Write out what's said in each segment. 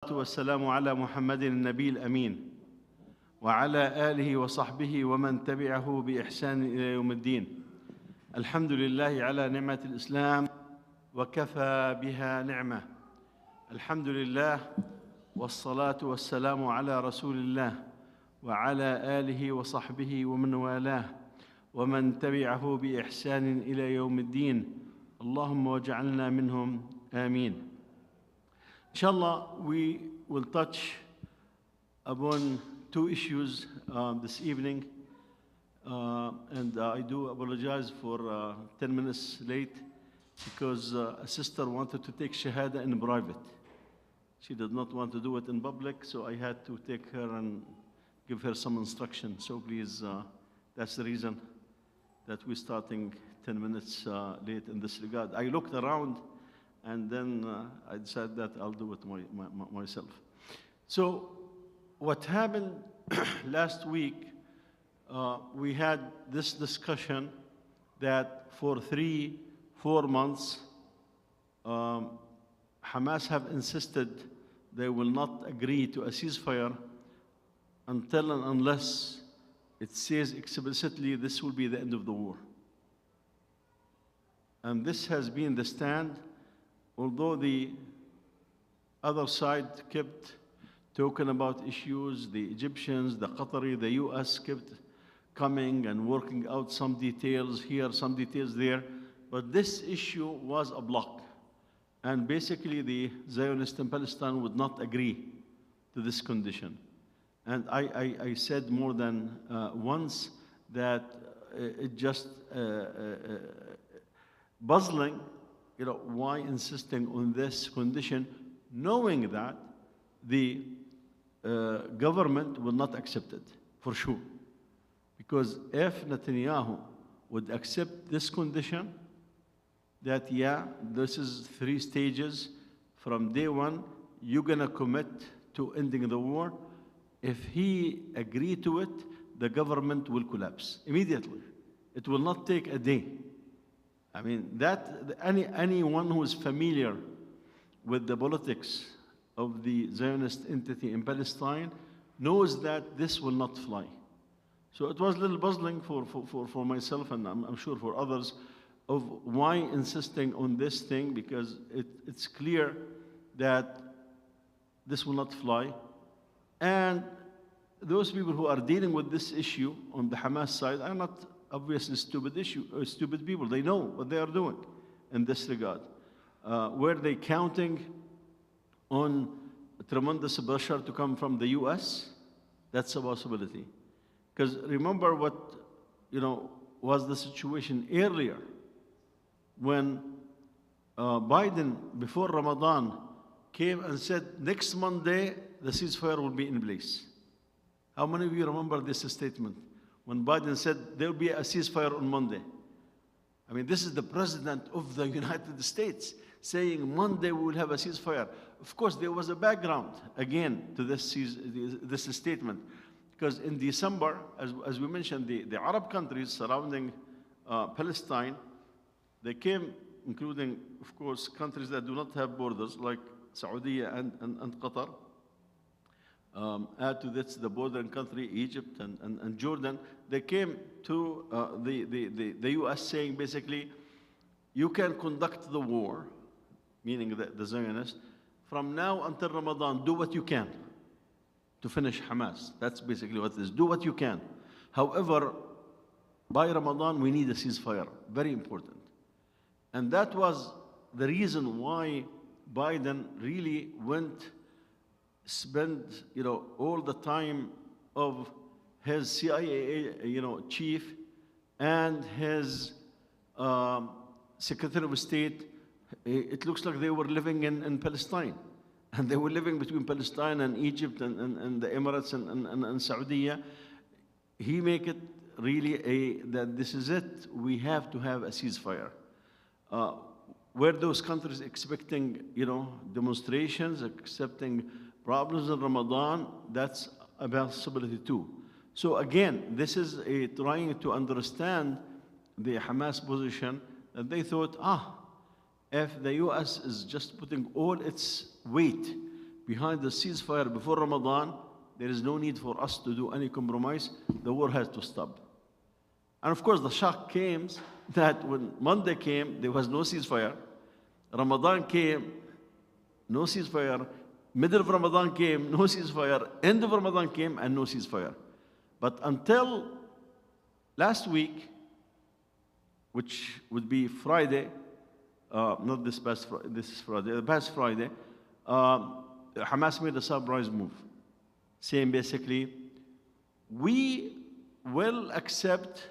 والصلاة والسلام على محمد النبي الأمين وعلى آله وصحبه ومن تبعه بإحسان إلى يوم الدين. الحمد لله على نعمة الإسلام وكفى بها نعمة. الحمد لله والصلاة والسلام على رسول الله وعلى آله وصحبه ومن والاه ومن تبعه بإحسان إلى يوم الدين. اللهم واجعلنا منهم آمين. Inshallah, we will touch upon two issues this evening, and I do apologize for 10 minutes late because a sister wanted to take Shahada in private. She did not want to do it in public, so I had to take her and give her some instruction. So please, that's the reason that we're starting 10 minutes late in this regard. I looked around and then I decided that I'll do it myself. So what happened last week, we had this discussion that for 3-4 months, Hamas have insisted they will not agree to a ceasefire until and unless it says explicitly this will be the end of the war. And this has been the stand, although the other side kept talking about issues, the Egyptians, the Qatari, the US kept coming and working out some details here, some details there, but this issue was a block. And basically the Zionists in Palestine would not agree to this condition. And I said more than once that it just puzzling, why insisting on this condition, knowing that the government will not accept it, for sure. Because if Netanyahu would accept this condition, that this is 3 stages, from day one, you're gonna commit to ending the war. If he agreed to it, the government will collapse immediately. It will not take a day. I mean, anyone who is familiar with the politics of the Zionist entity in Palestine knows that this will not fly. So it was a little puzzling for myself, and I'm sure for others, of why insisting on this thing, because it's clear that this will not fly. And those people who are dealing with this issue on the Hamas side are not obviously stupid people. They know what they are doing in this regard. Were they counting on tremendous pressure to come from the US? That's a possibility. Because remember what was the situation earlier when Biden, before Ramadan, came and said, next Monday, the ceasefire will be in place. How many of you remember this statement? When Biden said, there will be a ceasefire on Monday. I mean, this is the President of the United States saying, Monday we will have a ceasefire. Of course, there was a background, again, to this statement. Because in December, as we mentioned, the Arab countries surrounding Palestine, they came, including, of course, countries that do not have borders, like Saudi and Qatar. Add to this the bordering country, Egypt and Jordan. They came to the US saying, basically, you can conduct the war, meaning the Zionists, from now until Ramadan, do what you can to finish Hamas. That's basically what it is. Do what you can. However, by Ramadan, we need a ceasefire. Very important. And that was the reason why Biden really spent all the time of his CIA chief and his Secretary of State. It looks like they were living in Palestine. And they were living between Palestine and Egypt and the Emirates and Saudi. He make it really that this is it. We have to have a ceasefire. Were those countries expecting, demonstrations, accepting problems in Ramadan? That's a possibility too. So again, this is trying to understand the Hamas position, that they thought, if the US is just putting all its weight behind the ceasefire before Ramadan, there is no need for us to do any compromise. The war has to stop. And of course, the shock came that when Monday came, there was no ceasefire. Ramadan came, no ceasefire. Middle of Ramadan came, no ceasefire. End of Ramadan came, and no ceasefire. But until last week, which would be Friday, not this past Friday, this is Friday, the past Friday, Hamas made a surprise move, saying basically, we will accept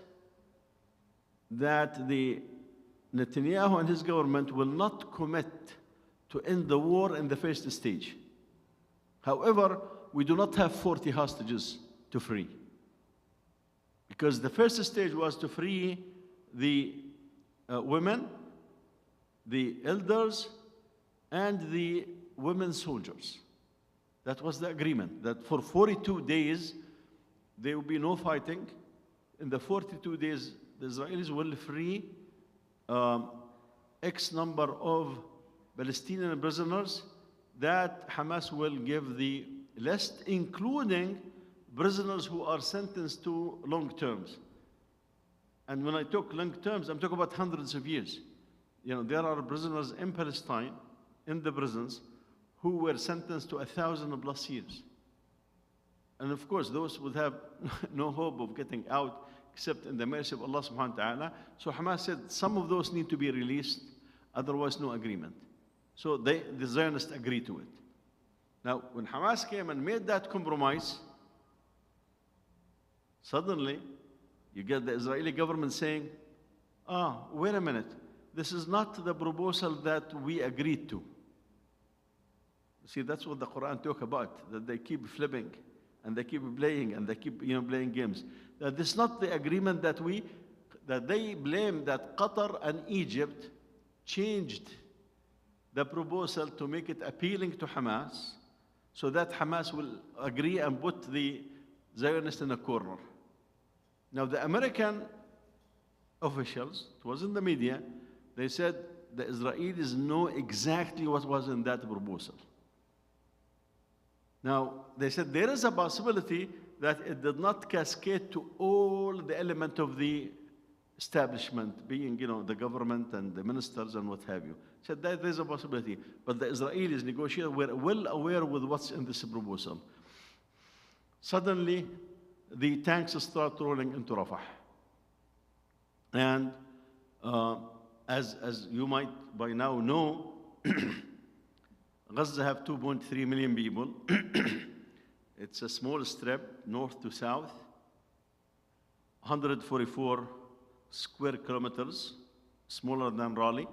that the Netanyahu and his government will not commit to end the war in the first stage. However, we do not have 40 hostages to free. Because the first stage was to free the women, the elders, and the women soldiers. That was the agreement, that for 42 days, there will be no fighting. In the 42 days, the Israelis will free X number of Palestinian prisoners that Hamas will give the list, including prisoners who are sentenced to long terms. And when I talk long terms, I'm talking about hundreds of years. You know, there are prisoners in Palestine, in the prisons, who were sentenced to 1,000+ years. And of course, those would have no hope of getting out except in the mercy of Allah subhanahu wa ta'ala. So Hamas said some of those need to be released, otherwise no agreement. So the Zionists agreed to it. Now, when Hamas came and made that compromise, suddenly you get the Israeli government saying, wait a minute, this is not the proposal that we agreed to. See, that's what the Quran talk about, that they keep flipping and they keep playing and they keep playing games. That this is not the agreement that they blame that Qatar and Egypt changed the proposal to make it appealing to Hamas so that Hamas will agree and put the Zionists in a corner. Now the American officials, it was in the media, they said the Israelis know exactly what was in that proposal. Now, they said there is a possibility that it did not cascade to all the element of the establishment, being, the government and the ministers and what have you. Said that there's a possibility, but the Israelis negotiators were well aware with what's in this proposal. Suddenly, the tanks start rolling into Rafah. And as you might by now know, Gaza have 2.3 million people. It's a small strip, north to south, 144 square kilometers, smaller than Raleigh.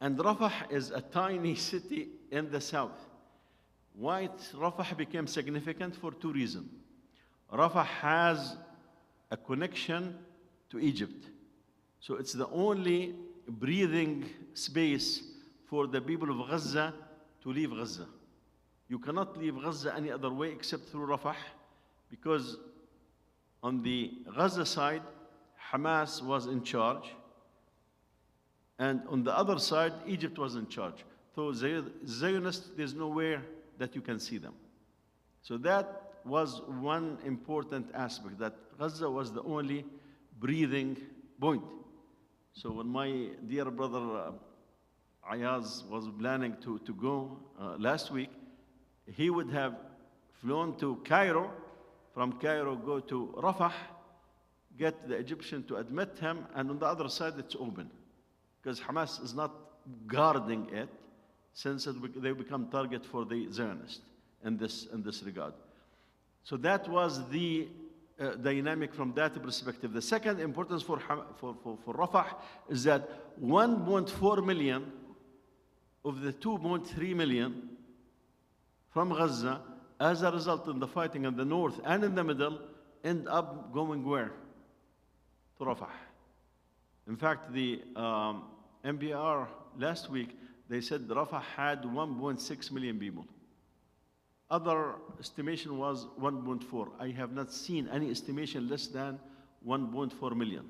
And Rafah is a tiny city in the south. Why Rafah became significant? For two reasons. Rafah has a connection to Egypt. So it's the only breathing space for the people of Gaza to leave Gaza. You cannot leave Gaza any other way except through Rafah, because on the Gaza side, Hamas was in charge, and on the other side, Egypt was in charge. So Zionists, there's nowhere that you can see them. So that was one important aspect, that Gaza was the only breathing point. So when my dear brother Ayaz was planning to go last week, he would have flown to Cairo, from Cairo go to Rafah, get the Egyptian to admit him, and on the other side it's open. Because Hamas is not guarding it, since they become target for the Zionists in this regard. So that was the dynamic from that perspective. The second importance for Rafah is that 1.4 million of the 2.3 million from Gaza, as a result of the fighting in the north and in the middle, end up going where? To Rafah. In fact, the NPR last week, they said Rafah had 1.6 million people. Other estimation was 1.4. I have not seen any estimation less than 1.4 million.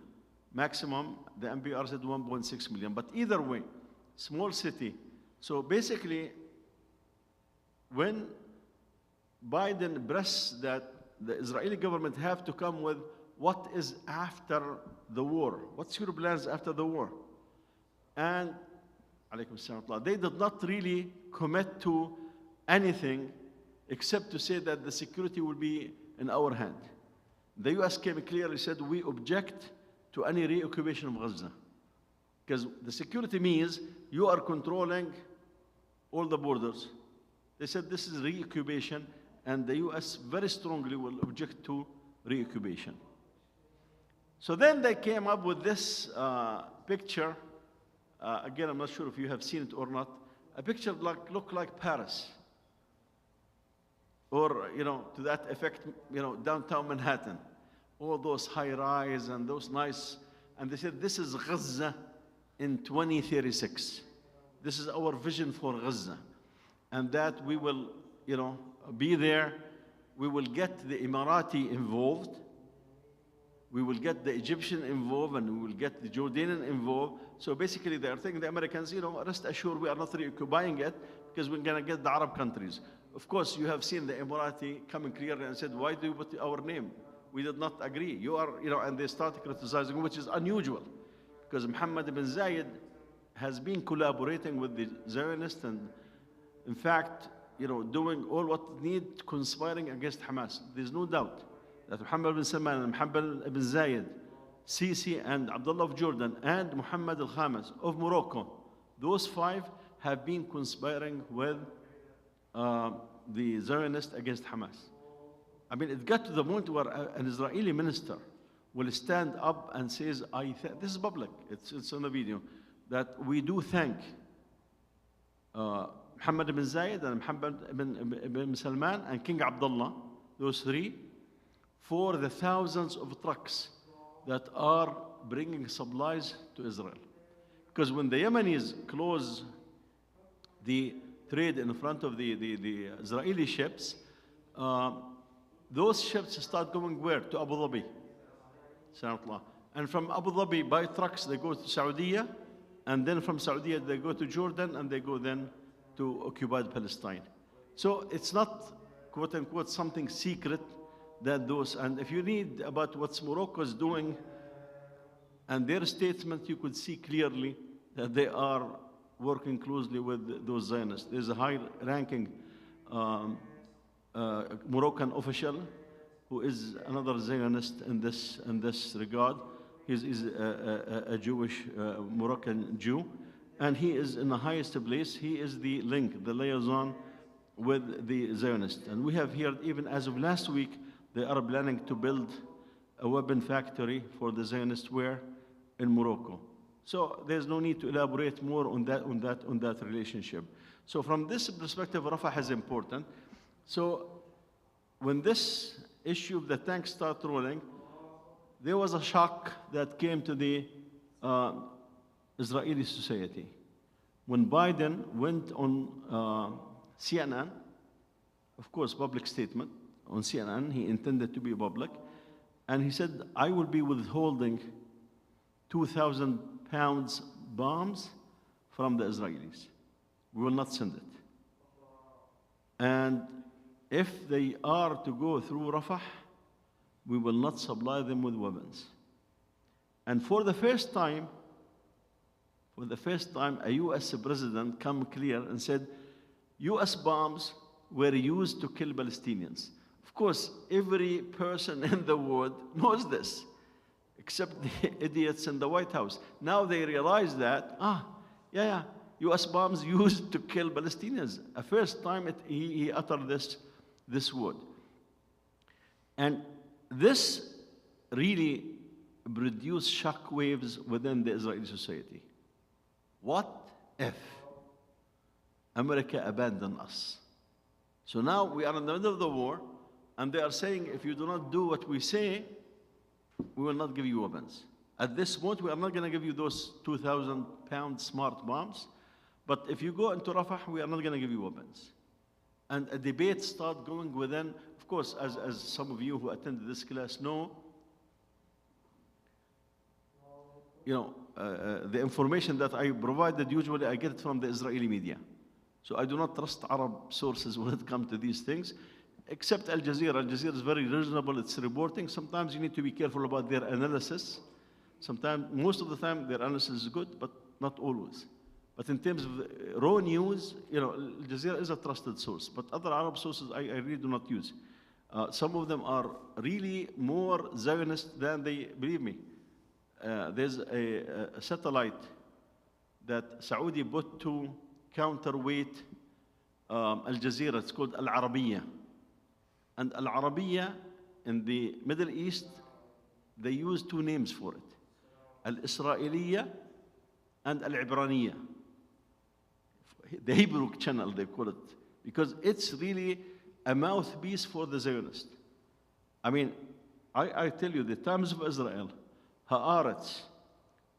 Maximum, the NPR said 1.6 million. But either way, small city. So basically, when Biden pressed that the Israeli government have to come with what is after the war. What's your plans after the war? And alaykum assalam, they did not really commit to anything except to say that the security will be in our hand. The US came clearly said we object to any reoccupation of Gaza. Because the security means you are controlling all the borders. They said this is reoccupation, and the US very strongly will object to reoccupation. So then they came up with this picture. Again, I'm not sure if you have seen it or not. A picture look like Paris. Or, to that effect, downtown Manhattan. All those high-rise and those nice. And they said, this is Gaza in 2036. This is our vision for Gaza. And that we will, be there. We will get the Emirati involved. We will get the Egyptian involved, and we will get the Jordanian involved. So basically, they are telling the Americans, rest assured, we are not reoccupying it because we're going to get the Arab countries. Of course, you have seen the Emirati coming clearly and said, why do you put our name? We did not agree. You are, and they started criticizing, which is unusual, because Mohammed ibn Zayed has been collaborating with the Zionists and, in fact, doing all what need, conspiring against Hamas. There's no doubt that Mohammed ibn Salman and Mohammed ibn Zayed, Sisi and Abdullah of Jordan, and Mohammed al-Khamis of Morocco, those five have been conspiring with the Zionists against Hamas. I mean, it got to the point where an Israeli minister will stand up and says, this is public, it's on the video, that we do thank Mohammed ibn Zayed and Mohammed ibn Salman and King Abdullah, those three, for the thousands of trucks that are bringing supplies to Israel. Because when the Yemenis close the trade in front of the Israeli ships, those ships start going where? To Abu Dhabi. And from Abu Dhabi, by trucks, they go to Saudi, and then from Saudi, they go to Jordan, and they go then to occupied Palestine. So it's not, quote unquote, something secret that those, and if you read about what Morocco is doing and their statement, you could see clearly that they are working closely with those Zionists. There's a high-ranking Moroccan official who is another Zionist in this regard. He's a Jewish Moroccan Jew, and he is in the highest place. He is the link, the liaison with the Zionists. And we have heard, even as of last week, they are planning to build a weapon factory for the Zionists where? In Morocco. So there's no need to elaborate more on that relationship. So from this perspective, Rafah is important. So when this issue of the tanks started rolling, there was a shock that came to the Israeli society. When Biden went on CNN, of course, public statement on CNN, he intended to be public, and he said, I will be withholding 2,000 pounds bombs from the Israelis. We will not send it. And if they are to go through Rafah, we will not supply them with weapons. And for the first time, a US president come clear and said, US bombs were used to kill Palestinians. Of course, every person in the world knows this, except the idiots in the White House. Now they realize that, US bombs used to kill Palestinians. The first time he uttered this word. And this really produced shock waves within the Israeli society. What if America abandoned us? So now we are in the middle of the war, and they are saying, if you do not do what we say, we will not give you weapons. At this point, we are not going to give you those 2,000-pound smart bombs, but if you go into Rafah, we are not going to give you weapons. And a debate started going within, of course, as some of you who attended this class know, the information that I provided, usually I get it from the Israeli media. So I do not trust Arab sources when it comes to these things, except Al Jazeera. Al Jazeera is very reasonable, it's reporting. Sometimes you need to be careful about their analysis. Sometimes, most of the time, their analysis is good, but not always. But in terms of raw news, Al Jazeera is a trusted source. But other Arab sources, I really do not use. Some of them are really more Zionist than they, believe me. There's a satellite that Saudi put to counterweight Al Jazeera. It's called Al Arabiya. And Al Arabiya in the Middle East, they use two names for it. Al Israeliya and Al Ibraniya. The Hebrew channel, they call it. Because it's really a mouthpiece for the Zionists. I mean, I tell you, the Times of Israel, Haaretz,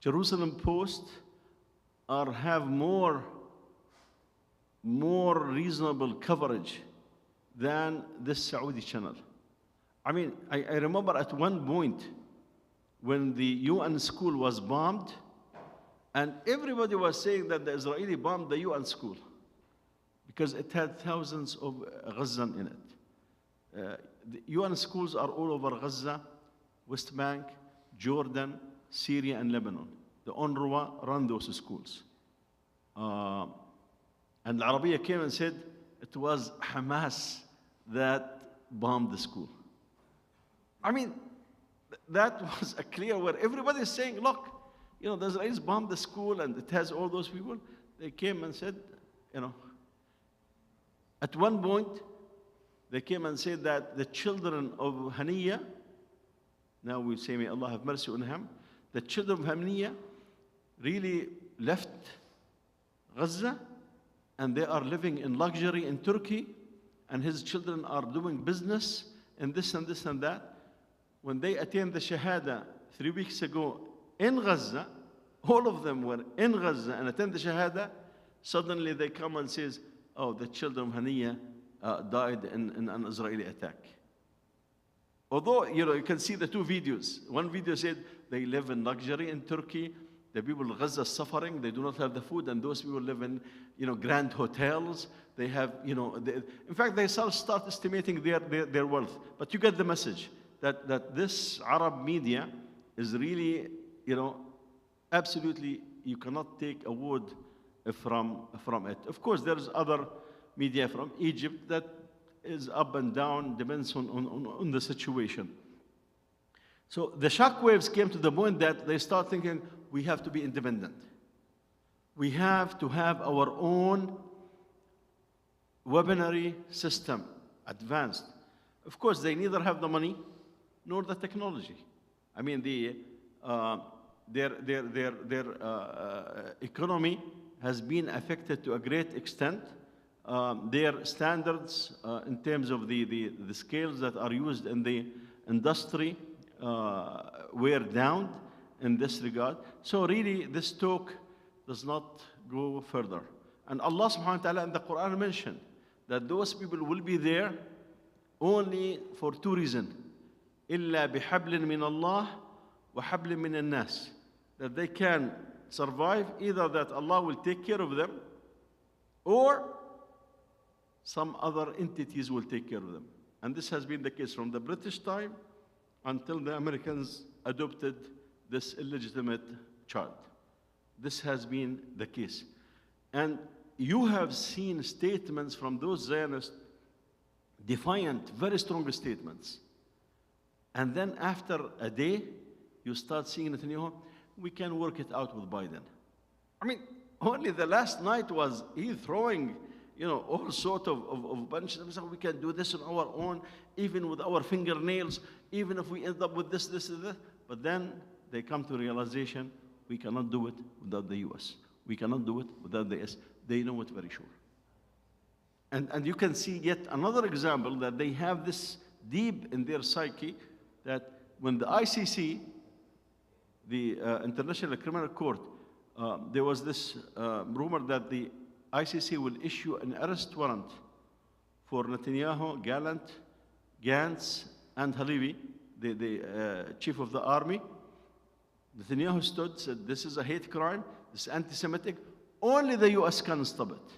Jerusalem Post have more reasonable coverage than this Saudi channel. I mean, I remember at one point when the UN school was bombed, and everybody was saying that the Israeli bombed the UN school because it had thousands of Gazan in it. The UN schools are all over Gaza, West Bank, Jordan, Syria, and Lebanon. The UNRWA run those schools. And Al Arabiya came and said it was Hamas that bombed the school. I mean, that was a clear where everybody is saying, look, the Israelis bombed the school and it has all those people. They came and said, at one point, they came and said that the children of Haniya, now we say, may Allah have mercy on him, the children of Haniya really left Gaza and they are living in luxury in Turkey, and his children are doing business and this and this and that. When they attained the Shahada 3 weeks ago in Gaza, all of them were in Gaza and attained the Shahada. Suddenly they come and says, oh, the children of Haniya died in an Israeli attack. Although, you can see the two videos. One video said they live in luxury in Turkey. The people of Gaza are suffering. They do not have the food, and those people live in, grand hotels. They have, in fact, they start estimating their wealth. But you get the message that this Arab media is really, absolutely, you cannot take a word from it. Of course, there's other media from Egypt that is up and down, depends on the situation. So the shockwaves came to the point that they start thinking, we have to be independent. We have to have our own weaponry system, advanced. Of course, they neither have the money nor the technology. I mean, their economy has been affected to a great extent. Their standards in terms of the scales that are used in the industry were down in this regard. So really, this talk does not go further. And Allah subhanahu wa ta'ala in the Quran mentioned that those people will be there only for two reasons. إِلَّا بِحَبْلٍ مِّنَ اللَّهِ وَحَبْلٍ مِّنَ النَّاسِ. That they can survive, either that Allah will take care of them, or some other entities will take care of them. And this has been the case from the British time until the Americans adopted this illegitimate child. This has been the case. And you have seen statements from those Zionists, defiant, very strong statements. And then after a day, you start seeing Netanyahu, we can work it out with Biden. I mean, only the last night was he throwing, all sort of bunches of stuff. We can do this on our own, even with our fingernails, even if we end up with this, this, and that. But then they come to realization, we cannot do it without the US. We cannot do it without the US. They know it very sure. And you can see yet another example that they have this deep in their psyche, that when the ICC, the International Criminal Court, there was this rumor that the ICC will issue an arrest warrant for Netanyahu, Gallant, Gantz, and Halevi, the chief of the army. Netanyahu stood, said, this is a hate crime, this is anti-Semitic. Only the US can stop it.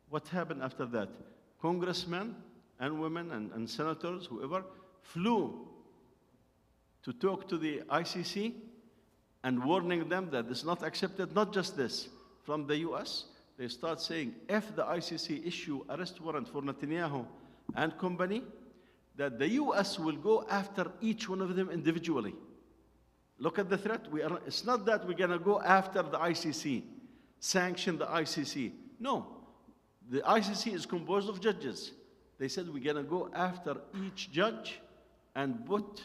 What happened after that? Congressmen and women and senators, whoever, flew to talk to the ICC and warning them that it's not accepted. Not just this, from the US, they start saying if the ICC issue arrest warrant for Netanyahu and company, that the US will go after each one of them individually. Look at the threat. It's not that we're going to go after the ICC, sanction the ICC. No, the ICC is composed of judges. They said we're going to go after each judge and put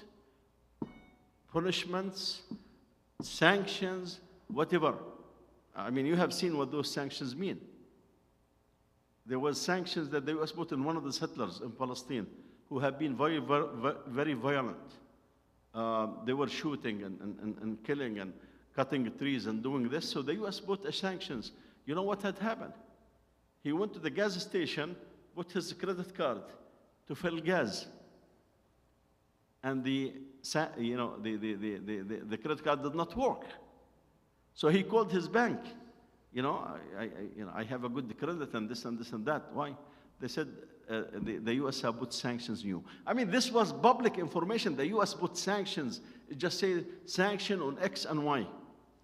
punishments, sanctions, whatever. I mean, you have seen what those sanctions mean. There was sanctions that the US put on one of the settlers in Palestine who have been very, very violent. They were shooting and killing and cutting trees and doing this. So the US put sanctions. You know what had happened? He went to the gas station, put his credit card to fill gas. And the credit card did not work. So he called his bank. I have a good credit and this and this and that. Why? They said the US have put sanctions on you. I mean, this was public information. The US put sanctions. It just said sanction on X and Y.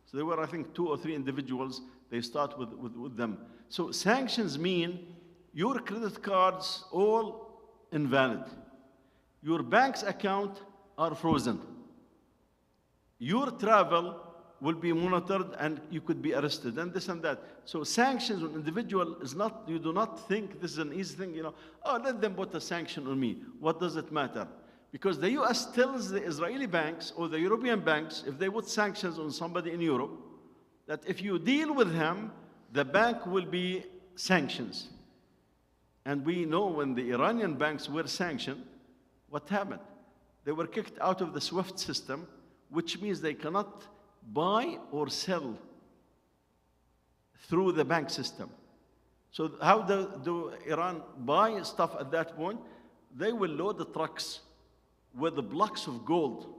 So there were, I think, 2 or 3 individuals. They start with them. So sanctions mean your credit cards all invalid. Your bank's account are frozen. Your travel will be monitored and you could be arrested and this and that. So sanctions on individual is not, you do not think this is an easy thing, oh, let them put a sanction on me. What does it matter? Because the US tells the Israeli banks or the European banks, if they put sanctions on somebody in Europe, that if you deal with him, the bank will be sanctions. And we know when the Iranian banks were sanctioned, what happened? They were kicked out of the SWIFT system, which means they cannot buy or sell through the bank system. So how do Iran buy stuff at that point? They will load the trucks with the blocks of gold,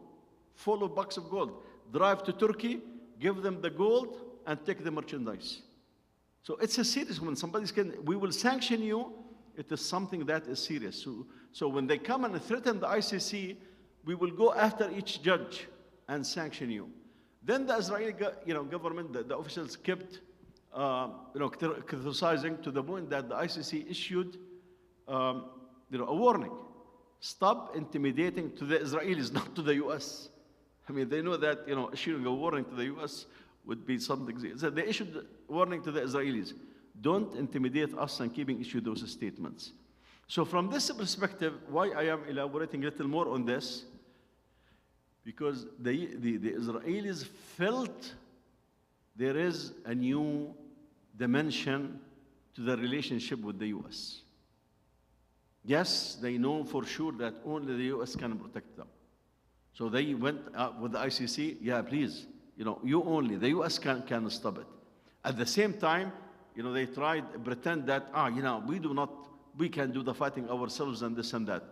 full of blocks of gold, drive to Turkey, give them the gold, and take the merchandise. So it's a serious, when somebody's we will sanction you, it is something that is serious. So when they come and threaten the ICC, we will go after each judge and sanction you. Then the Israeli government, the officials kept criticizing to the point that the ICC issued a warning. Stop intimidating to the Israelis, not to the US. I mean, they know that issuing a warning to the US would be something. So they issued a warning to the Israelis. Don't intimidate us and keeping issue those statements. So from this perspective, why I am elaborating a little more on this, because the Israelis felt there is a new dimension to the relationship with the US. Yes, they know for sure that only the US can protect them. So they went up with the ICC, yeah, please, you only, the US can stop it. At the same time, they tried to pretend that, we can do the fighting ourselves and this and that.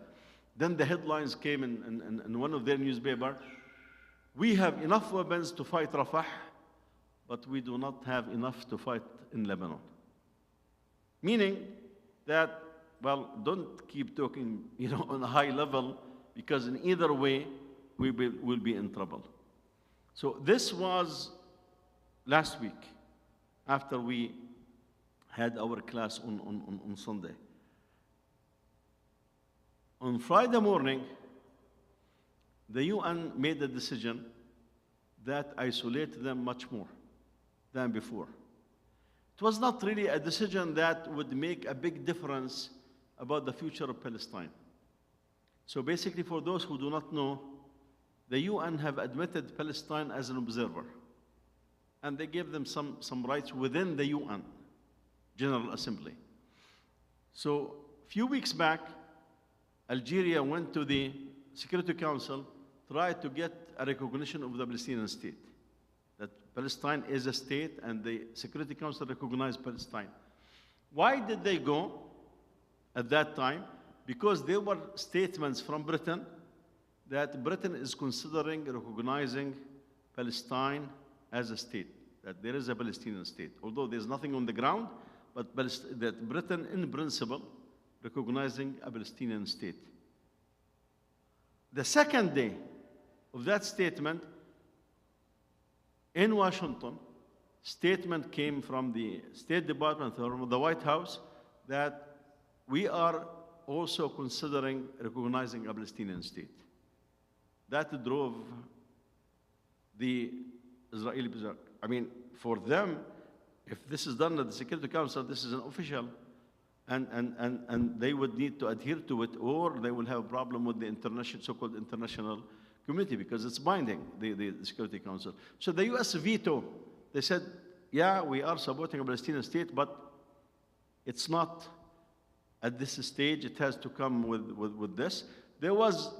Then the headlines came in one of their newspapers. We have enough weapons to fight Rafah, but we do not have enough to fight in Lebanon. Meaning that, well, don't keep talking, on a high level, because in either way, we will be in trouble. So this was last week, after we had our class on Sunday. On Friday morning, the UN made a decision that isolated them much more than before. It was not really a decision that would make a big difference about the future of Palestine. So basically, for those who do not know, the UN have admitted Palestine as an observer. And they gave them some rights within the UN General Assembly. So a few weeks back, Algeria went to the Security Council, tried to get a recognition of the Palestinian state, that Palestine is a state and the Security Council recognized Palestine. Why did they go at that time? Because there were statements from Britain that Britain is considering recognizing Palestine as a state, that there is a Palestinian state. Although there's nothing on the ground, but that Britain, in principle, recognizing a Palestinian state. The second day of that statement, in Washington, statement came from the State Department, from the White House, that we are also considering recognizing a Palestinian state. That drove the Israeli, I mean, for them, if this is done at the Security Council, this is an official, and they would need to adhere to it, or they will have a problem with the international, so-called international community, because it's binding, the Security Council. So the US veto, they said, yeah, we are supporting a Palestinian state, but it's not at this stage. It has to come with this. There was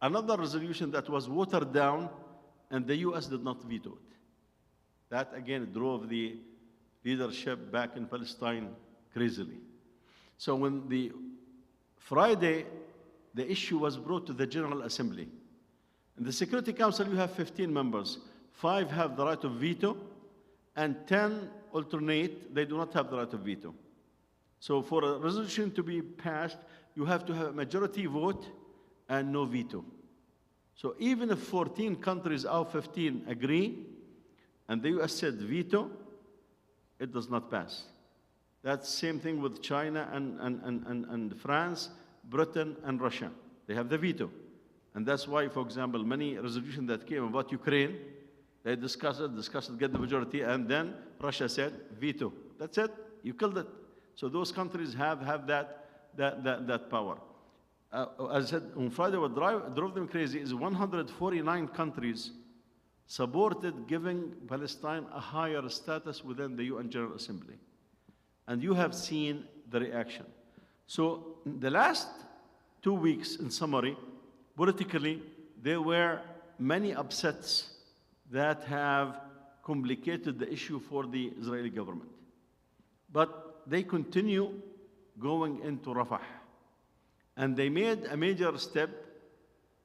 another resolution that was watered down, and the US did not veto it. That, again, drove the leadership back in Palestine crazily. So when the Friday, the issue was brought to the General Assembly. In the Security Council, you have 15 members. 5 have the right of veto, and 10 alternate. They do not have the right of veto. So for a resolution to be passed, you have to have a majority vote and no veto. So even if 14 countries out of 15 agree, and the US said veto, it does not pass. That's the same thing with China and France, Britain, and Russia. They have the veto. And that's why, for example, many resolutions that came about Ukraine, they discussed it, get the majority, and then Russia said veto. That's it. You killed it. So those countries have that power. As I said, on Friday, what drove them crazy is 149 countries supported giving Palestine a higher status within the UN General Assembly. And you have seen the reaction. So the last 2 weeks, in summary, politically, there were many upsets that have complicated the issue for the Israeli government. But they continue going into Rafah. And they made a major step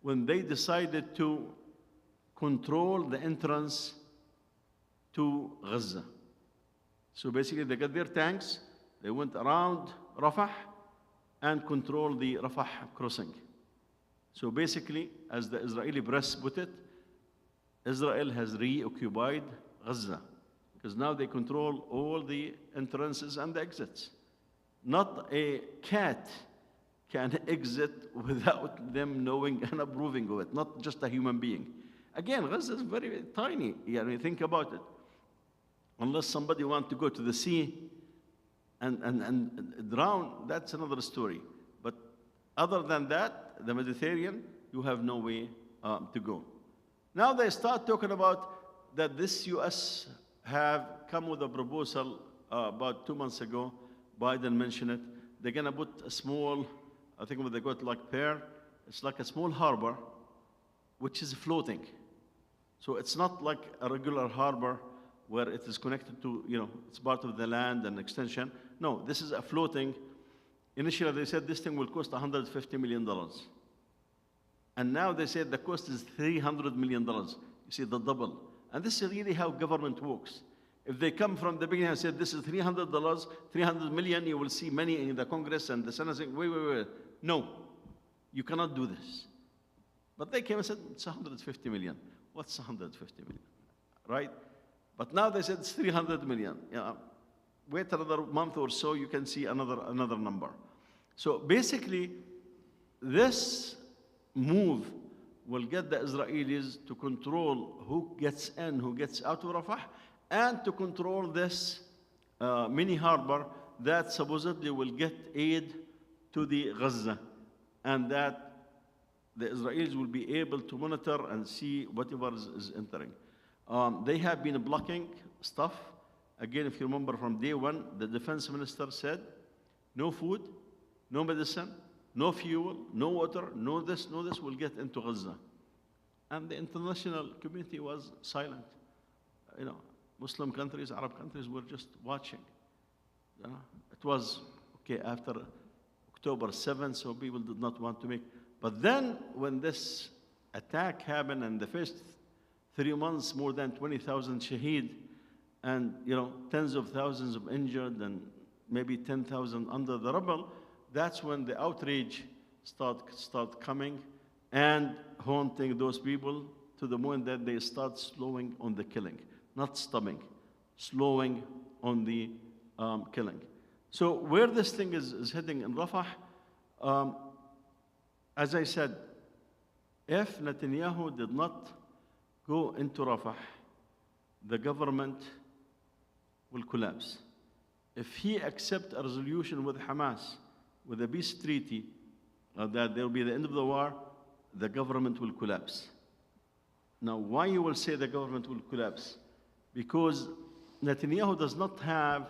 when they decided to control the entrance to Gaza. So basically, they got their tanks, they went around Rafah and controlled the Rafah crossing. So basically, as the Israeli press put it, Israel has reoccupied Gaza, because now they control all the entrances and the exits. Not a cat can exit without them knowing and approving of it, not just a human being. Again, Gaza is very tiny. Think about it. Unless somebody wants to go to the sea and drown, that's another story. But other than that, the Mediterranean, you have no way to go. Now they start talking about that this US have come with a proposal about 2 months ago. Biden mentioned it. They're going to put a small, I think what they got like pier, it's like a small harbor, which is floating. So it's not like a regular harbor where it is connected to, it's part of the land and extension. No, this is a floating. Initially, they said this thing will cost $150 million. And now they said the cost is $300 million. You see, the double. And this is really how government works. If they come from the beginning and said, this is $300, $300 million, you will see many in the Congress and the Senate saying, wait. No, you cannot do this. But they came and said, it's $150 million. What's $150 million, right? But now they said it's $300 million. Wait another month or so, you can see another number. So basically, this move will get the Israelis to control who gets in, who gets out of Rafah, and to control this mini harbor that supposedly will get aid to the Gaza, and that the Israelis will be able to monitor and see whatever is entering. They have been blocking stuff. Again, if you remember from day one, the defense minister said, no food, no medicine, no fuel, no water, no this will get into Gaza. And the international community was silent. Muslim countries, Arab countries were just watching. It was, okay, after October 7th, so people did not want to make. But then when this attack happened, and the first 3 months, more than 20,000 shaheed, and tens of thousands of injured, and maybe 10,000 under the rubble, that's when the outrage start coming and haunting those people to the point that they start slowing on the killing, not stopping, slowing on the killing. So where this thing is heading in Rafah, as I said, if Netanyahu did not go into Rafah, the government will collapse. If he accepts a resolution with Hamas, with a peace treaty, that there will be the end of the war, the government will collapse. Now, why you will say the government will collapse? Because Netanyahu does not have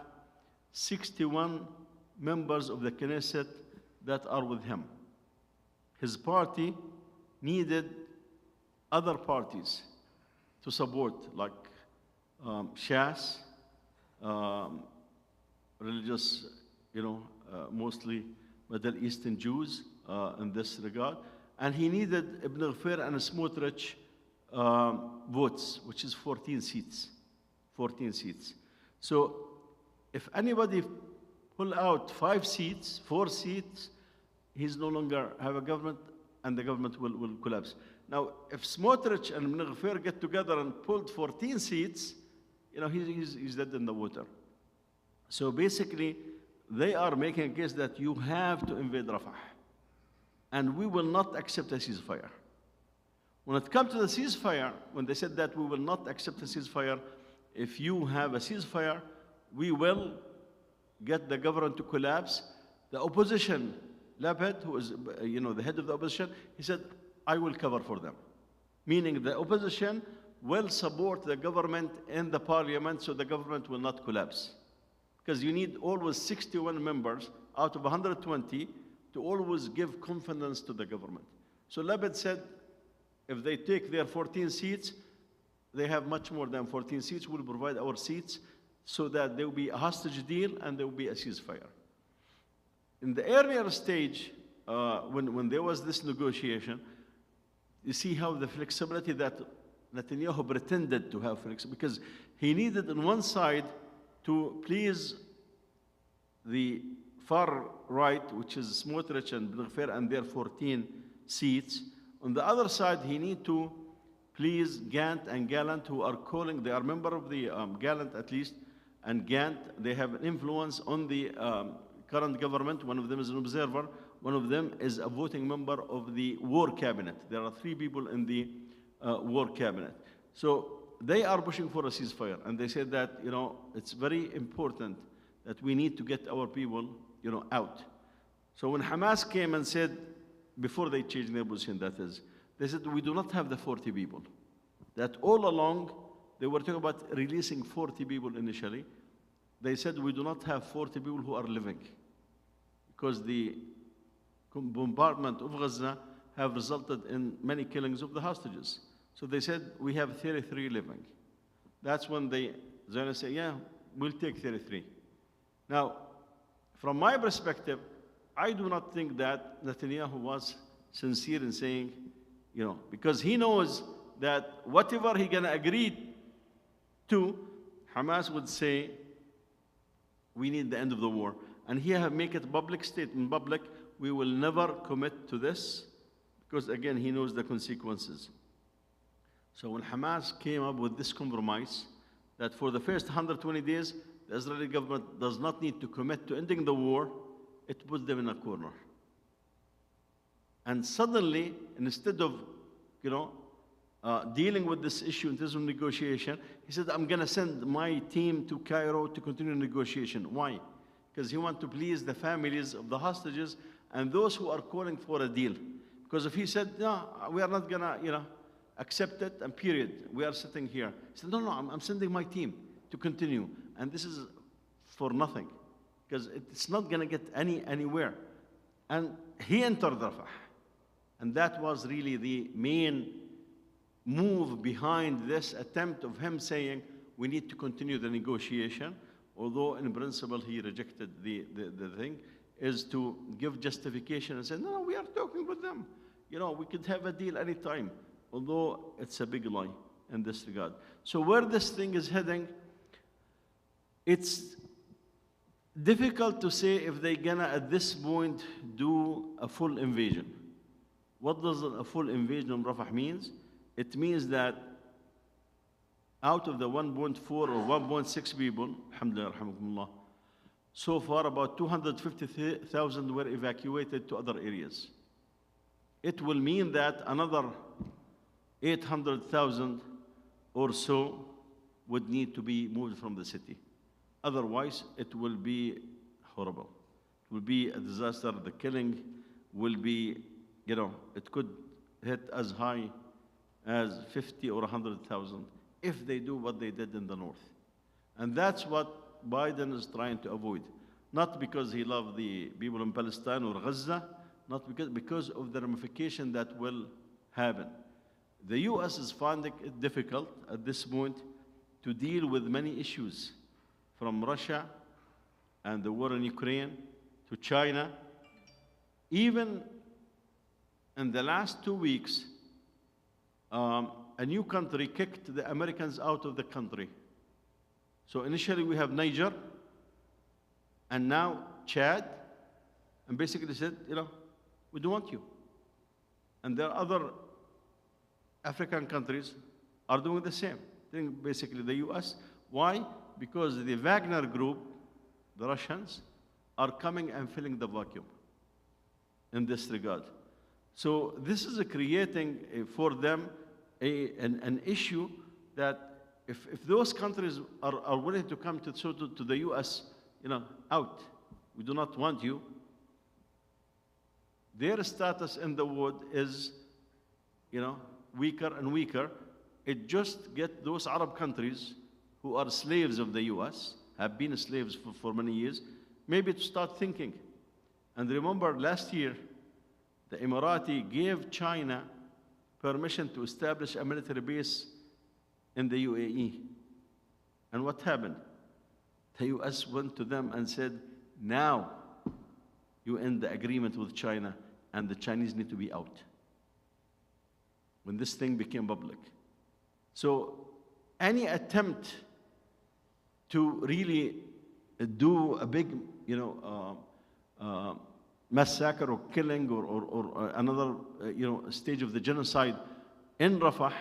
61 members of the Knesset that are with him. His party needed other parties to support, like Shas, religious, mostly Middle Eastern Jews in this regard. And he needed Ibn Ghafir and Smotrich votes, which is 14 seats. 14 seats. So if anybody pull out 5 seats, 4 seats, he's no longer have a government, and the government will collapse. Now, if Smotrich and Ibn Ghafir get together and pulled 14 seats, he's dead in the water. So basically, they are making a case that you have to invade Rafah. And we will not accept a ceasefire. When it comes to the ceasefire, when they said that we will not accept a ceasefire, if you have a ceasefire, we will get the government to collapse. The opposition, Lapid, who is the head of the opposition, he said, I will cover for them. Meaning the opposition will support the government in the parliament so the government will not collapse. Because you need always 61 members out of 120 to always give confidence to the government. So Lapid said, if they take their 14 seats, they have much more than 14 seats, we'll provide our seats so that there will be a hostage deal and there will be a ceasefire. In the earlier stage, when there was this negotiation, you see how the flexibility that Netanyahu pretended to have because he needed on one side to please the far right, which is Smotrich and Ibn Ghafir and their 14 seats. On the other side, he need to please Gant and Gallant, who are calling, they are member of the Gallant at least, and Gant, they have an influence on the current government. One of them is an observer. One of them is a voting member of the war cabinet. There are 3 people in the war cabinet. So they are pushing for a ceasefire. And they said that, it's very important that we need to get our people, out. So when Hamas came and said, before they changed their position, that is, they said, we do not have the 40 people. That all along, they were talking about releasing 40 people initially. They said, we do not have 40 people who are living. Because the bombardment of Gaza have resulted in many killings of the hostages. So they said, we have 33 living. That's when the Zionists say, yeah, we'll take 33. Now, from my perspective, I do not think that Netanyahu was sincere in saying, because he knows that whatever he's going to agree to, Hamas would say, we need the end of the war. And he have make it public statement, public, we will never commit to this, because again, he knows the consequences. So when Hamas came up with this compromise, that for the first 120 days, the Israeli government does not need to commit to ending the war, it puts them in a corner. And suddenly, instead of, dealing with this issue in terms of negotiation, he said, I'm going to send my team to Cairo to continue negotiation. Why? Because he wants to please the families of the hostages and those who are calling for a deal. Because if he said, no, we are not going to, accept it, and period, we are sitting here. He said, no, I'm sending my team to continue. And this is for nothing, because it's not going to get anywhere. And he entered Rafah. And that was really the main move behind this attempt of him saying, we need to continue the negotiation, although in principle he rejected the thing, is to give justification and say, no, we are talking with them. We could have a deal anytime, although it's a big lie in this regard. So where this thing is heading, it's Difficult to say if they're gonna, at this point, do a full invasion. What does a full invasion of Rafah means? It means that out of the 1.4 or 1.6 people, alhamdulillah, rahmakumullah, so far about 250,000 were evacuated to other areas. It will mean that another 800,000 or so would need to be moved from the city. Otherwise, it will be horrible. It will be a disaster. The killing will be, it could hit as high as 50 or 100,000 if they do what they did in the north. And that's what Biden is trying to avoid. Not because he loves the people in Palestine or Gaza, not because of the ramification that will happen. The US is finding it difficult at this point to deal with many issues, from Russia and the war in Ukraine to China. Even in the last 2 weeks, a new country kicked the Americans out of the country. So initially we have Niger, and now Chad, and basically said, we don't want you. And there are other African countries are doing the same thing, basically the US. Why? Because the Wagner group, the Russians, are coming and filling the vacuum in this regard. So this is creating for them an issue that if those countries are willing to come to the US, out, we do not want you, their status in the world is, weaker and weaker. It just gets those Arab countries who are slaves of the US, have been slaves for many years, maybe to start thinking. And remember, last year, the Emirati gave China permission to establish a military base in the UAE. And what happened? The US went to them and said, now you end the agreement with China, and the Chinese need to be out. When this thing became public. So any attempt to really do a big, massacre or killing or another, stage of the genocide in Rafah,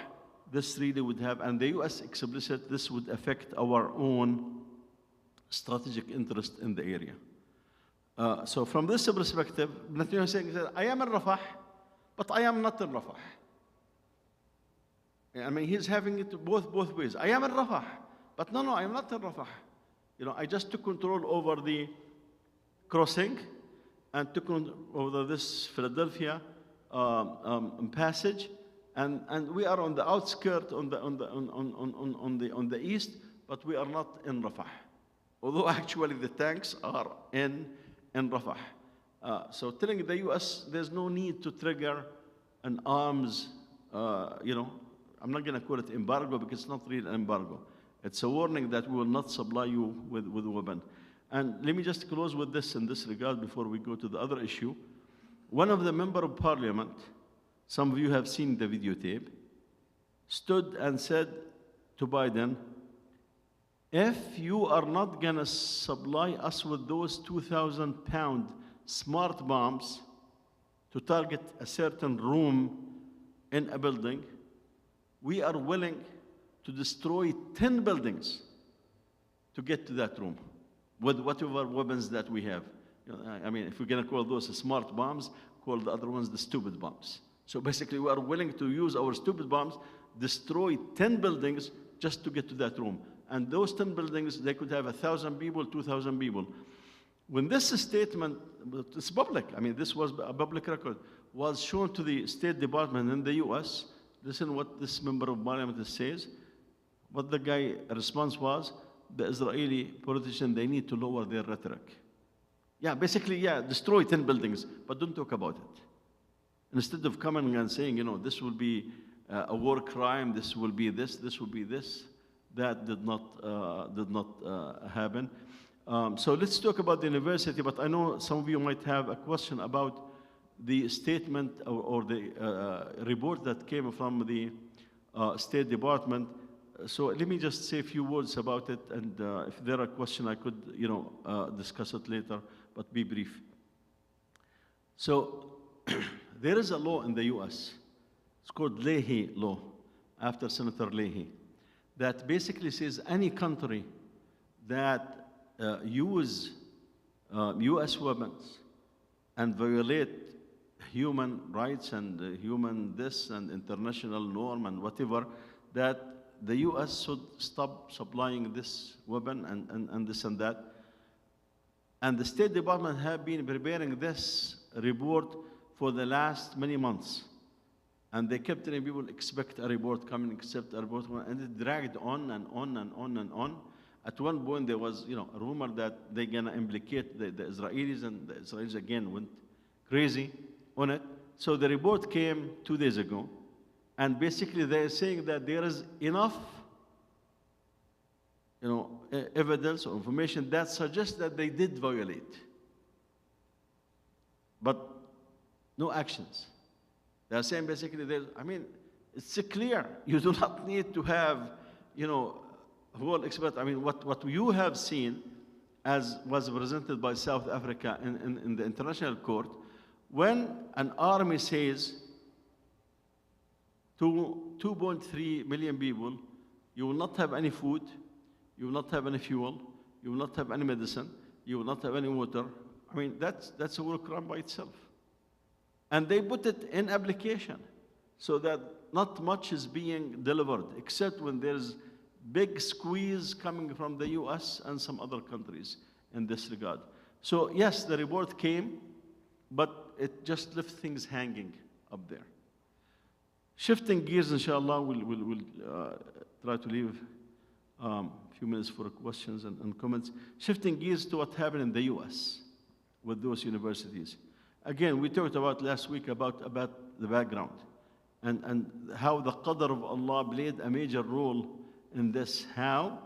this really would have, and the US explicit, this would affect our own strategic interest in the area. So from this perspective, Netanyahu is saying, I am in Rafah, but I am not in Rafah. I mean, he's having it both ways. I am in Rafah, but no, I am not in Rafah. I just took control over the crossing and took over this Philadelphia passage, and we are on the outskirts on the east, but we are not in Rafah. Although actually the tanks are in Rafah. So telling the US there's no need to trigger an arms, I'm not going to call it embargo because it's not really an embargo. It's a warning that we will not supply you with weapons. And let me just close with this in this regard before we go to the other issue. One of the members of parliament, some of you have seen the videotape, stood and said to Biden, if you are not going to supply us with those 2,000-pound smart bombs to target a certain room in a building, we are willing to destroy 10 buildings to get to that room with whatever weapons that we have. I mean, if we're going to call those smart bombs, call the other ones the stupid bombs. So basically, we are willing to use our stupid bombs, destroy 10 buildings just to get to that room. And those 10 buildings, they could have 1,000 people, 2,000 people. When this statement, it's public, I mean, this was a public record, was shown to the State Department in the US, listen what this member of parliament says. What the guy response was, the Israeli politicians, they need to lower their rhetoric. Yeah, basically, destroy 10 buildings, but don't talk about it. Instead of coming and saying, this will be a war crime, this will be this will be this, that did not happen. So let's talk about the university, but I know some of you might have a question about the statement or the report that came from the State Department So let me just say a few words about it, and if there are questions, I could, discuss it later, but be brief. So there is a law in the U.S. It's called Leahy law, after Senator Leahy, that basically says any country that use U.S. weapons and violate human rights and human this and international norm and whatever, that the U.S. should stop supplying this weapon and this and that. And the State Department have been preparing this report for the last many months. And they kept telling people, expect a report coming, accept a report coming, and it dragged on and on and on and on. At one point, there was, a rumor that they're gonna implicate the Israelis, and the Israelis again went crazy on it. So the report came 2 days ago, and basically they're saying that there is enough, evidence or information that suggests that they did violate, but no actions. They're saying basically, it's clear. You do not need to have, whole expert. What you have seen, as was presented by South Africa in the international court, when an army says to 2.3 million people, you will not have any food, you will not have any fuel, you will not have any medicine, you will not have any water. That's a war crime by itself. And they put it in application so that not much is being delivered, except when there's big squeeze coming from the US and some other countries in this regard. So yes, the report came, but it just left things hanging up there. Shifting gears, inshallah, we'll try to leave a few minutes for questions and comments. Shifting gears to what happened in the US with those universities. Again, we talked about last week about the background and how the qadr of Allah played a major role in this. How,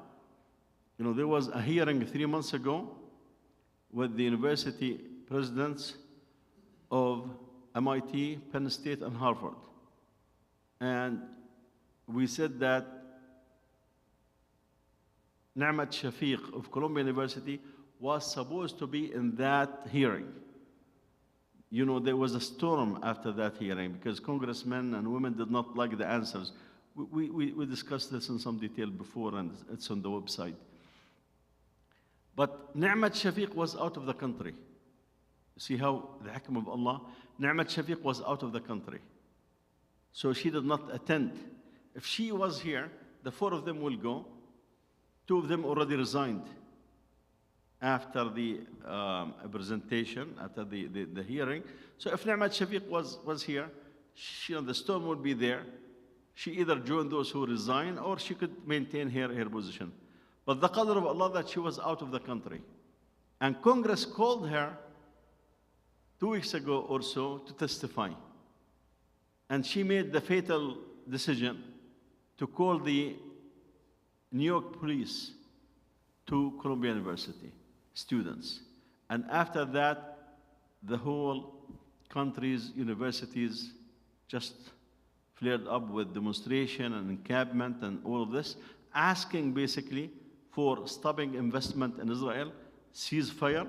there was a hearing 3 months ago with the university presidents of MIT, Penn State, and Harvard. And we said that Na'mat Shafiq of Columbia University was supposed to be in that hearing. There was a storm after that hearing because congressmen and women did not like the answers. We discussed this in some detail before, and it's on the website. But Na'mat Shafiq was out of the country. See how the hikmah of Allah? Na'mat Shafiq was out of the country. So she did not attend. If she was here, the 4 of them will go. 2 of them already resigned after the presentation, after the hearing. So if Na'mat Shafiq was here, the storm would be there. She either joined those who resign, or she could maintain her position. But the qadr of Allah that she was out of the country. And Congress called her 2 weeks ago or so to testify. And she made the fatal decision to call the New York police to Columbia University students. And after that, the whole country's universities just flared up with demonstration and encampment and all of this, asking basically for stopping investment in Israel, ceasefire,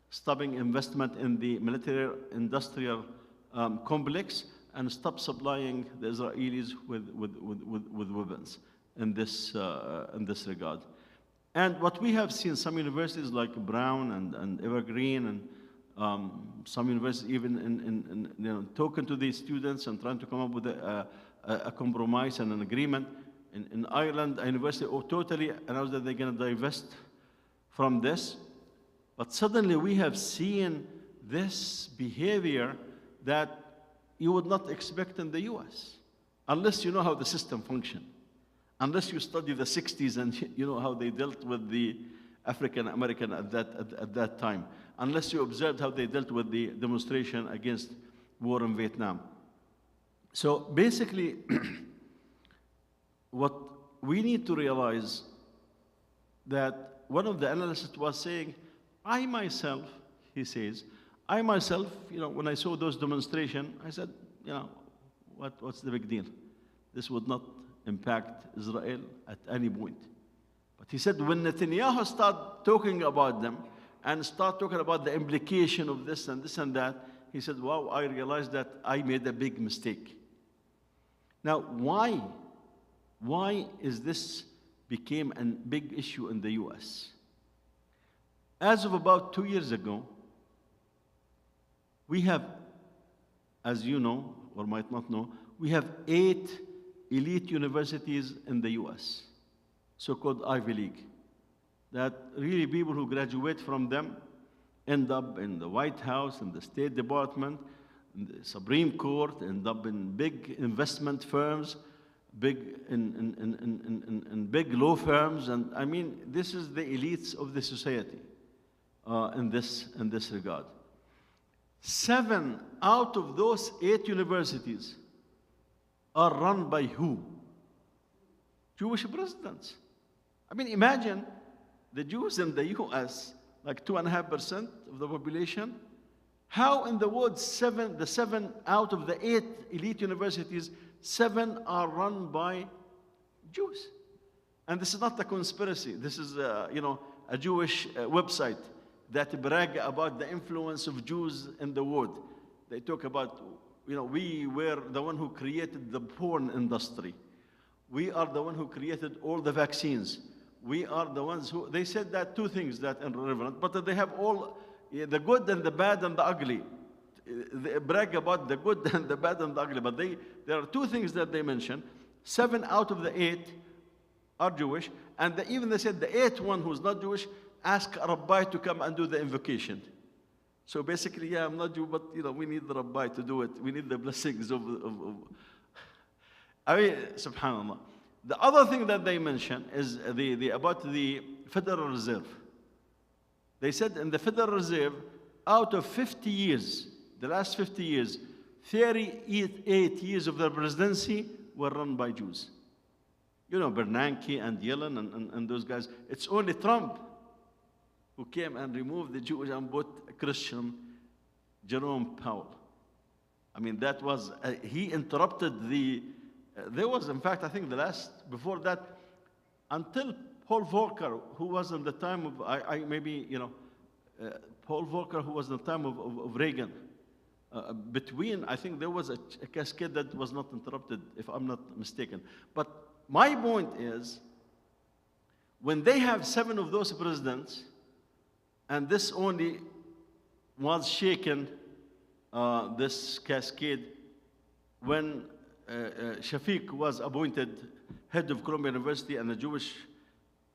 stopping investment in the military-industrial complex, and stop supplying the Israelis with weapons in this regard. And what we have seen, some universities like Brown and Evergreen and some universities even talking to these students and trying to come up with a compromise and an agreement. In Ireland, a university totally announced that they're going to divest from this. But suddenly we have seen this behavior that you would not expect in the US, unless you know how the system functions. Unless you study the 60s and you know how they dealt with the African American at that time. Unless you observed how they dealt with the demonstration against war in Vietnam. So basically, what we need to realize that one of the analysts was saying, I myself, he says, I myself, when I saw those demonstrations, I said, what's the big deal? This would not impact Israel at any point. But he said when Netanyahu started talking about them and start talking about the implication of this and that, he said, wow, I realized that I made a big mistake. Now, why is this became a big issue in the US? As of about 2 years ago, we have, as you know, or might not know, we have 8 elite universities in the US, so-called Ivy League, that really people who graduate from them end up in the White House, in the State Department, in the Supreme Court, end up in big investment firms, in big law firms, and I mean, this is the elites of the society in this regard. 7 out of those 8 universities are run by who? Jewish presidents. I mean, imagine the Jews in the US, like 2.5% of the population. How in the world the 7 out of the 8 elite universities, 7 are run by Jews? And this is not a conspiracy. This is, a Jewish website that brag about the influence of Jews in the world. They talk about, we were the one who created the porn industry. We are the one who created all the vaccines. We are the ones who, they said that 2 things that are irrelevant, but they have all the good and the bad and the ugly. They brag about the good and the bad and the ugly, but there are 2 things that they mention. 7 out of the 8 are Jewish, and even they said the 8th one who's not Jewish, ask a rabbi to come and do the invocation. So basically, yeah, I'm not Jew, but we need the rabbi to do it. We need the blessings of I mean, subhanAllah. The other thing that they mention is about the Federal Reserve. They said in the Federal Reserve, out of 50 years, the last 50 years, 38 years of their presidency were run by Jews. Bernanke and Yellen and those guys. It's only Trump who came and removed the Jewish and put Christian Jerome Powell. I mean, that was, he interrupted there was, in fact, I think before that, until Paul Volcker, who was in the time of, Paul Volcker, who was in the time of Reagan, I think there was a cascade that was not interrupted, if I'm not mistaken. But my point is, when they have 7 of those presidents, and this only was shaken, this cascade, when Shafiq was appointed head of Columbia University and the Jewish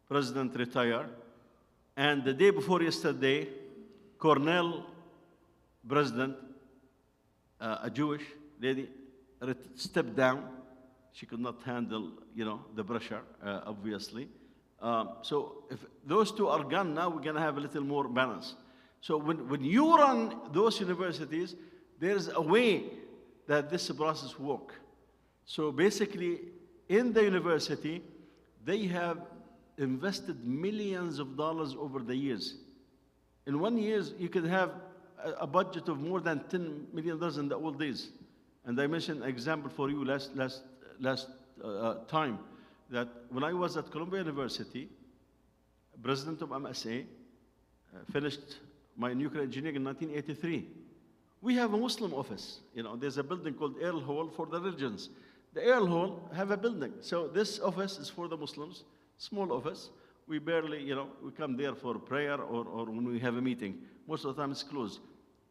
president retired. And the day before yesterday, Cornell president, a Jewish lady, stepped down. She could not handle, the pressure, obviously. So if those 2 are gone, now we're going to have a little more balance. So when you run those universities, there's a way that this process works. So basically, in the university, they have invested millions of dollars over the years. In 1 year, you could have a budget of more than $10 million in the old days. And I mentioned an example for you last time, that when I was at Columbia University, president of MSA, finished my nuclear engineering in 1983. We have a Muslim office. There's a building called Earl Hall for the religions. The Earl Hall have a building. So this office is for the Muslims, small office. We barely, we come there for prayer or when we have a meeting. Most of the time it's closed.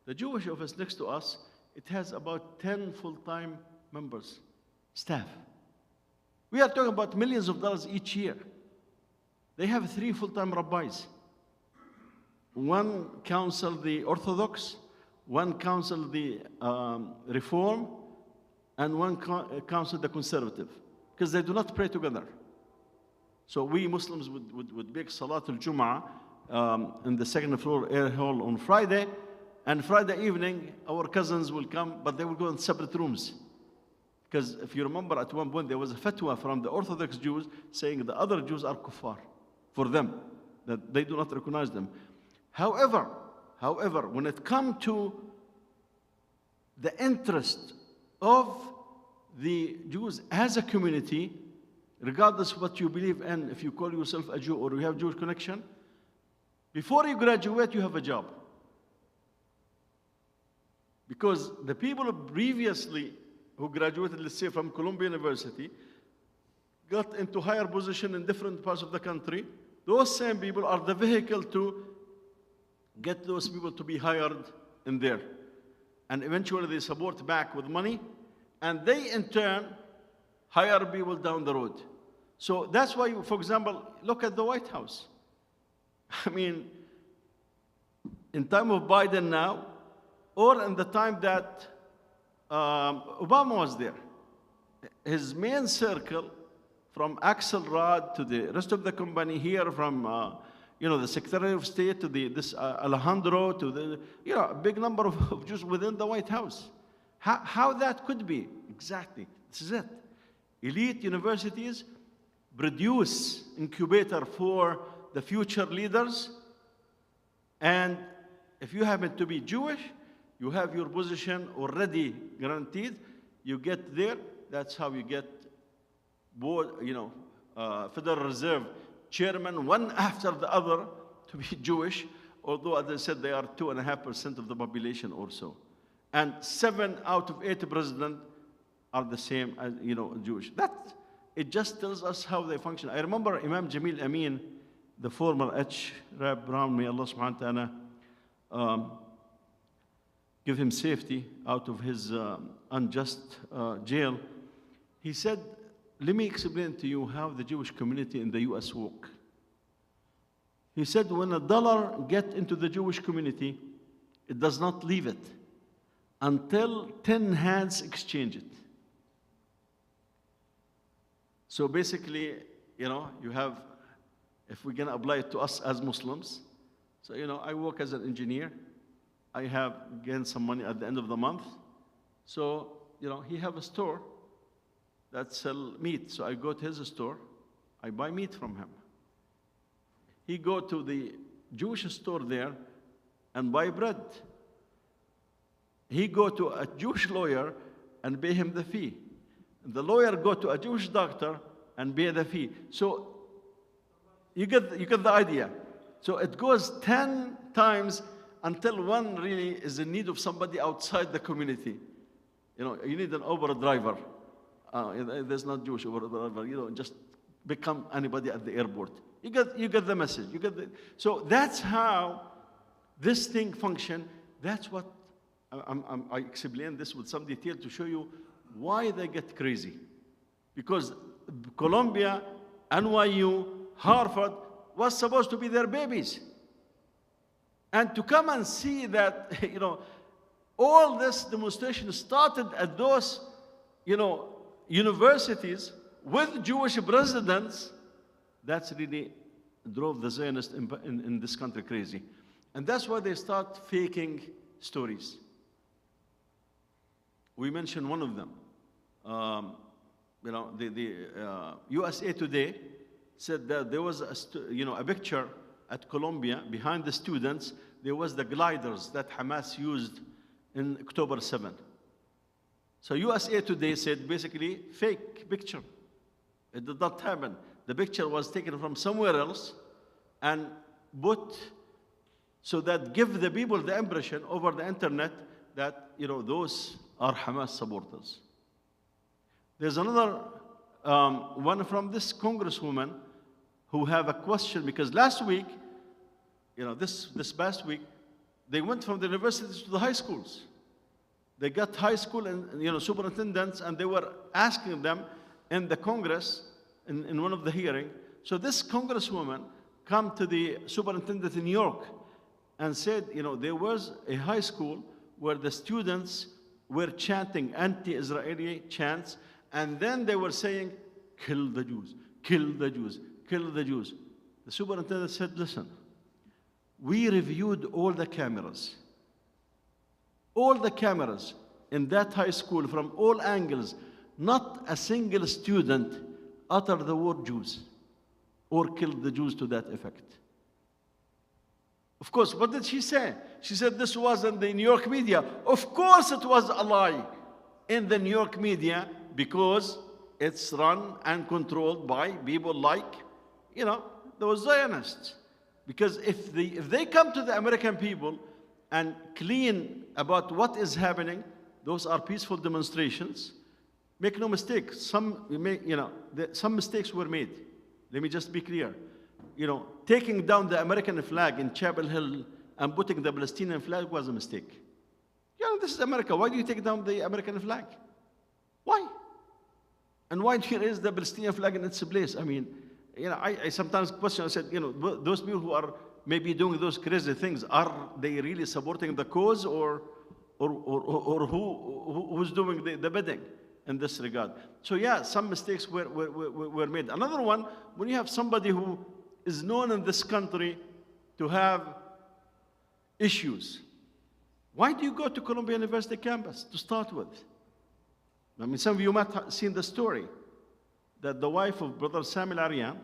The Jewish office next to us, it has about 10 full-time members, staff. We are talking about millions of dollars each year. They have 3 full-time rabbis. One counsel the Orthodox, one counsel the Reform, and one counsel the Conservative, because they do not pray together. So we Muslims would make Salat al-Jum'ah in the 2nd floor air hall on Friday, and Friday evening our cousins will come, but they will go in separate rooms. Because if you remember, at one point there was a fatwa from the Orthodox Jews saying the other Jews are kuffar for them, that they do not recognize them. However, when it comes to the interest of the Jews as a community, regardless of what you believe in, if you call yourself a Jew or you have Jewish connection, before you graduate, you have a job. Because the people previously who graduated, let's say, from Columbia University, got into higher position in different parts of the country, those same people are the vehicle to get those people to be hired in there. And eventually they support back with money, and they in turn hire people down the road. So that's why, for example, look at the White House. I mean, in time of Biden now, or in the time that Obama was there, his main circle, from Axelrod to the rest of the company here, from the Secretary of State to this Alejandro to the a big number of Jews within the White House. How that could be? Exactly, this is it. Elite universities produce incubator for the future leaders, and if you happen to be Jewish, you have your position already guaranteed. You get there. That's how you get board, Federal Reserve chairman, one after the other, to be Jewish. Although, as I said, they are 2.5% of the population or so, and 7 out of 8 presidents are the same as Jewish. That it just tells us how they function. I remember Imam Jamil Amin, the former Rab Brown, may Allah subhanahu wa ta'ala give him safety out of his unjust jail. He said, let me explain to you how the Jewish community in the US work. He said, when a dollar gets into the Jewish community, it does not leave it until 10 hands exchange it. So basically, you have, if we're going to apply it to us as Muslims, so, I work as an engineer. I have gained some money at the end of the month. So, he have a store that sell meat. So I go to his store, I buy meat from him. He go to the Jewish store there and buy bread. He go to a Jewish lawyer and pay him the fee. The lawyer go to a Jewish doctor and pay the fee. So you get the idea. So it goes 10 times until one really is in need of somebody outside the community. You need an Uber driver. There's not Jewish Uber driver. Just become anybody at the airport. You get the message. So that's how this thing function. That's what I explain this with some detail to show you why they get crazy. Because Columbia, NYU, Harvard was supposed to be their babies. And to come and see that, all this demonstration started at those, universities with Jewish presidents, that's really drove the Zionists in this country crazy. And that's why they start faking stories. We mentioned one of them. The USA Today said that there was a picture at Columbia behind the students. There was the gliders that Hamas used in October 7. So USA Today said basically fake picture. It did not happen. The picture was taken from somewhere else and put so that give the people the impression over the internet that those are Hamas supporters. There's another one from this congresswoman who have a question, because last week, this past week, they went from the universities to the high schools. They got high school and superintendents, and they were asking them in the Congress in one of the hearings. So this congresswoman come to the superintendent in New York and said, there was a high school where the students were chanting anti-Israeli chants, and then they were saying, kill the Jews, kill the Jews, kill the Jews. The superintendent said, listen, we reviewed all the cameras in that high school from all angles. Not a single student uttered the word Jews or killed the Jews to that effect. Of course, what did she say? She said this was in the New York media. Of course it was a lie in the New York media, because it's run and controlled by people like, those Zionists. Because if they come to the American people and clean about what is happening, those are peaceful demonstrations. Make no mistake, some mistakes were made. Let me just be clear. Taking down the American flag in Chapel Hill and putting the Palestinian flag was a mistake. This is America. Why do you take down the American flag? Why? And why do you raise the Palestinian flag in its place? I sometimes question, I said, those people who are maybe doing those crazy things, are they really supporting the cause, or who's doing the bidding in this regard? So yeah, some mistakes were made. Another one, when you have somebody who is known in this country to have issues, why do you go to Columbia University campus to start with? Some of you might have seen the story that the wife of Brother Samuel Aryan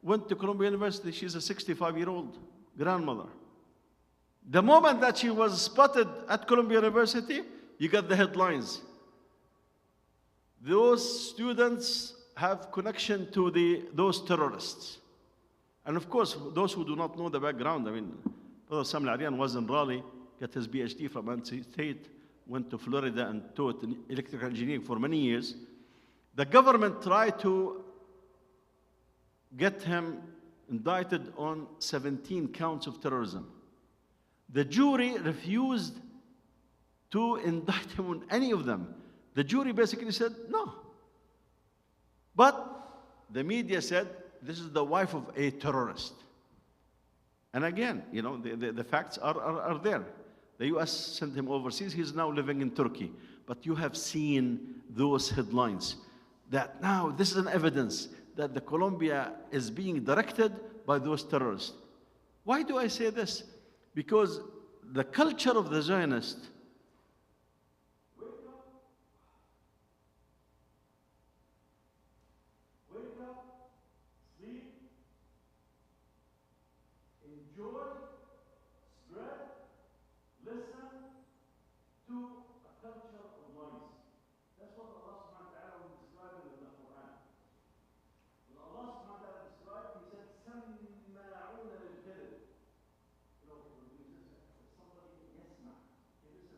went to Columbia University. She's a 65-year-old grandmother. The moment that she was spotted at Columbia University, you got the headlines. Those students have connection to those terrorists. And of course, those who do not know the background, Brother Samuel Aryan was in Raleigh, got his PhD from NC State, went to Florida and taught electrical engineering for many years. The government tried to get him indicted on 17 counts of terrorism. The jury refused to indict him on any of them. The jury basically said no. But the media said this is the wife of a terrorist. And again, the facts are there. The US sent him overseas. He's now living in Turkey. But you have seen those headlines that now this is an evidence that the Columbia is being directed by those terrorists. Why do I say this? Because the culture of the Zionist, wake up, sleep, enjoy, spread, listen to a culture of noise. That's what Allah subhanahu wa ta'ala was describing in the Quran. When Allah subhanahu wa ta'ala described, He said, سَمَّاعُونَ لِلْكَذِبِ. Somebody يسمع. He listens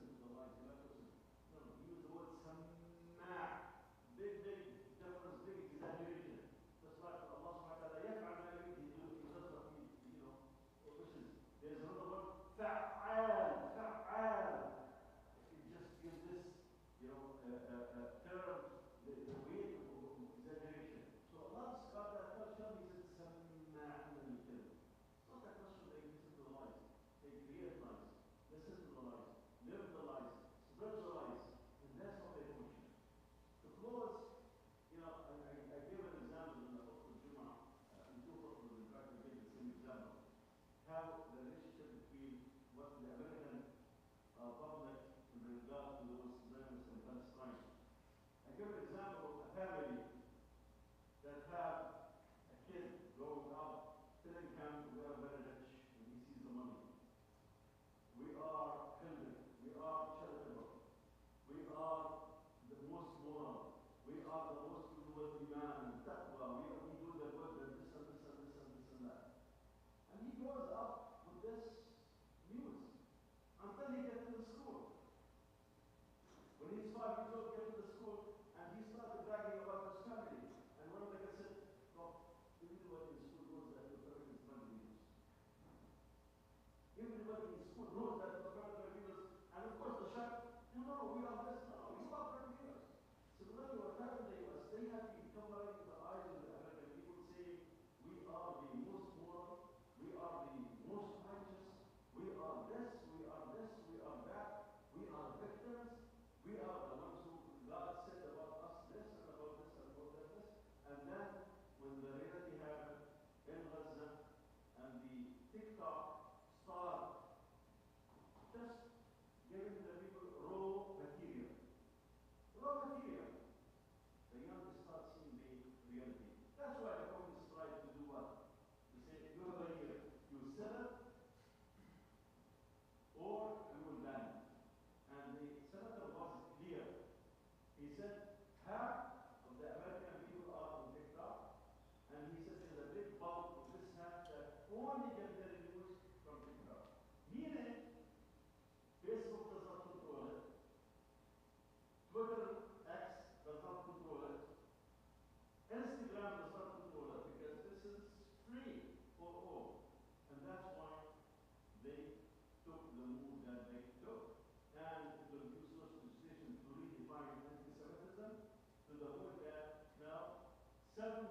700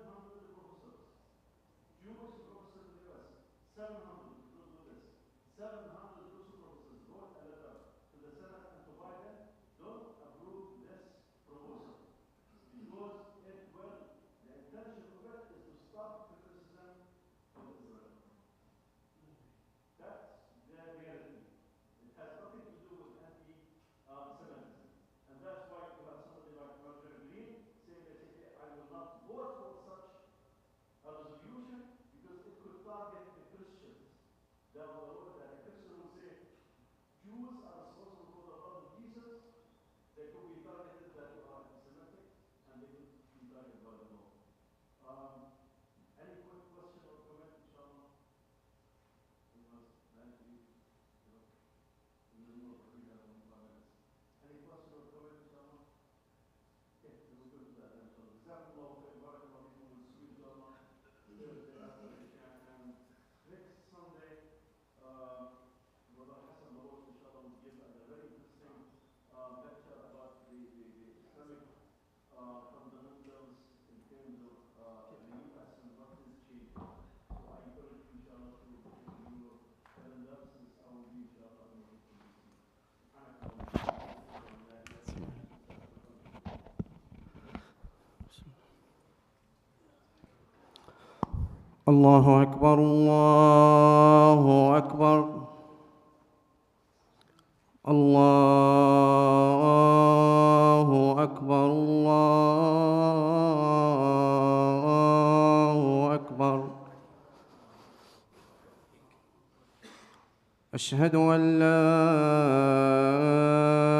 professors, Jewish professors in the US, 700, don't do this. 700 Jewish professors wrote a letter to the Senate and to Biden, don't approve this proposal. Because it will, the intention of it is to stop the criticism of Israel. That's the reality. It has nothing to do with anti-Semitism. And that's why you have somebody like Marjorie Green saying basically, I will not vote for such a resolution because it could target the Christians down the road. That a Christian will say, Jews are responsible for the blood of Jesus. They could be targeted that you are anti-Semitic, and they could be targeted by the law. Any quick question or comment, inshallah? Any question or comment, inshallah? Okay, we'll go to that then, inshallah. Jazakumullah khair, barakallahu feekum, we'll see you, inshallah, Thursday after Isha. And next Sunday, Brother Hassan Barosh, inshallah, will give a very interesting lecture about the Islamic fundamentals in terms of the U.S. and what is changing. So I encourage you, inshallah, to look into your calendar since I will be, inshallah, in Washington, D.C. الله أكبر الله أكبر الله أكبر الله أكبر أشهد أن لا